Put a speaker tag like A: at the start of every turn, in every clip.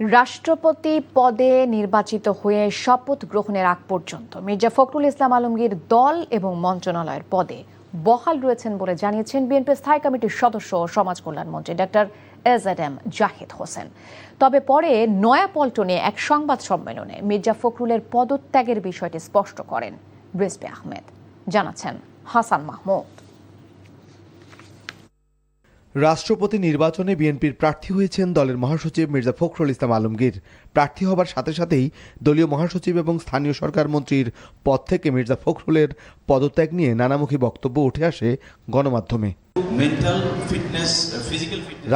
A: রাষ্ট্রপতি পদে নির্বাচিত হয়ে শপথ গ্রহণের আগ পর্যন্ত মির্জা ফখরুল ইসলাম আলমগীর দল এবং মন্ত্রণালয়ের পদে বহাল রয়েছেন বলে জানিয়েছেন বিএনপির স্থায়ী কমিটির সদস্য ও সমাজ কল্যাণ মন্ত্রী ডক্টর এজএম জাহিদ হোসেন। তবে পরে নয়াপল্টনে এক সংবাদ সম্মেলনে মির্জা ফখরুলের পদত্যাগের বিষয়টি স্পষ্ট করেন রিজভী আহমেদ। জানাচ্ছেন হাসান মাহমুদ।
B: রাষ্ট্রপতি নির্বাচনে বিএনপির প্রার্থী হয়েছেন দলের মহাসচিব মির্জা ফখরুল ইসলাম আলমগীর। প্রার্থী হবার সাথে সাথেই দলীয় মহাসচিব এবং স্থানীয় সরকার মন্ত্রীর পদ থেকে মির্জা ফখরুলের পদত্যাগ নিয়ে নানামুখী বক্তব্য উঠে আসে গণমাধ্যমে।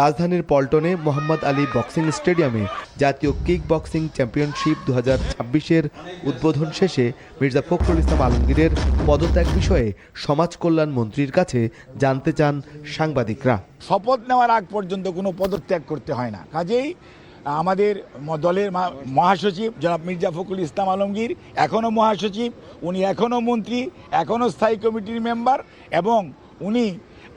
B: রাজধানীর পল্টনে মোহাম্মদ আলী বক্সিং স্টেডিয়ামে জাতীয় কিক বক্সিং চ্যাম্পিয়নশিপ 2026-এর উদ্বোধন শেষে মির্জা ফখরুল ইসলাম আলমগীরের পদত্যাগ বিষয়ে সমাজ কল্যাণ মন্ত্রীর কাছে জানতে চান সাংবাদিকরা।
C: শপথ নেওয়ার আগ পর্যন্ত কোনো পদত্যাগ করতে হয় না, কাজেই আমাদের দলের মহাসচিব জনাব মির্জা ফখরুল ইসলাম আলমগীর এখনও মহাসচিব, উনি এখনও মন্ত্রী, এখনও স্থায়ী কমিটির মেম্বার এবং উনি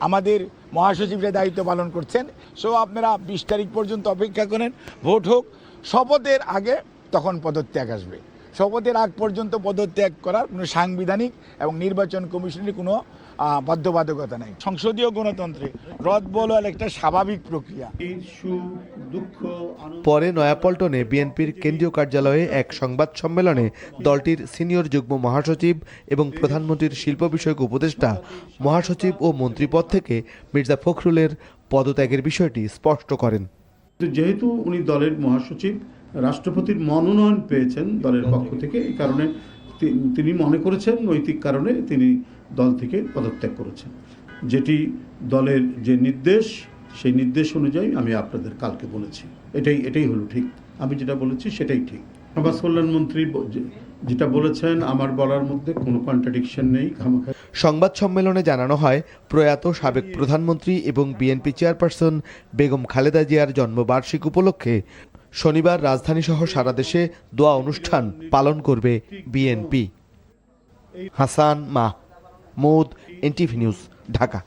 C: আমাদের মহাসচিবের দায়িত্ব পালন করছেন। সো আপনারা 20 তারিখ পর্যন্ত অপেক্ষা করেন, ভোট হোক, শপথের আগে তখন পদত্যাগ আসবে। শপথের আগ পর্যন্ত পদত্যাগ করার কোনো সাংবিধানিক এবং নির্বাচন কমিশনের কোনো বাধ্যবাধকতা নেই। সংসদীয় গণতন্ত্রে রদ বলার একটা স্বাভাবিক প্রক্রিয়া।
B: পরে নয়াপল্টনে বিএনপির কেন্দ্রীয় কার্যালয়ে এক সংবাদ সম্মেলনে দলটির সিনিয়র যুগ্ম মহাসচিব এবং প্রধানমন্ত্রীর শিল্প বিষয়ক উপদেষ্টা মহাসচিব ও মন্ত্রীপদ থেকে মির্জা ফখরুলের পদত্যাগের বিষয়টি স্পষ্ট করেন।
D: যেহেতু উনি দলের মহাসচিব, রাষ্ট্রপতির মনোনয়ন পেয়েছেন দলের পক্ষ থেকে, এই কারণে তিনি মনে করেছেন নৈতিক কারণে তিনি দল থেকে পদত্যাগ করেছেন। যেটি দলের যে নির্দেশ, সেই নির্দেশ অনুযায়ী আমি আপনাদের কালকে বলেছি, এটাই হলো ঠিক। আমি যেটা বলেছি সেটাই ঠিক। সমাজ কল্যাণ মন্ত্রী যেটা বলেছেন আমার বলার মধ্যে কোনো কন্ট্রাডিকশন নেই।
B: সংবাদ সম্মেলনে জানানো হয়, প্রয়াত সাবেক প্রধানমন্ত্রী এবং বিএনপি চেয়ারপারসন বেগম খালেদা জিয়ার জন্মবার্ষিক উপলক্ষে শনিবার রাজধানীসহ সারা দেশে দোয়া অনুষ্ঠান পালন করবে BNP. Hasan Mahmud, NTV news, Dhaka.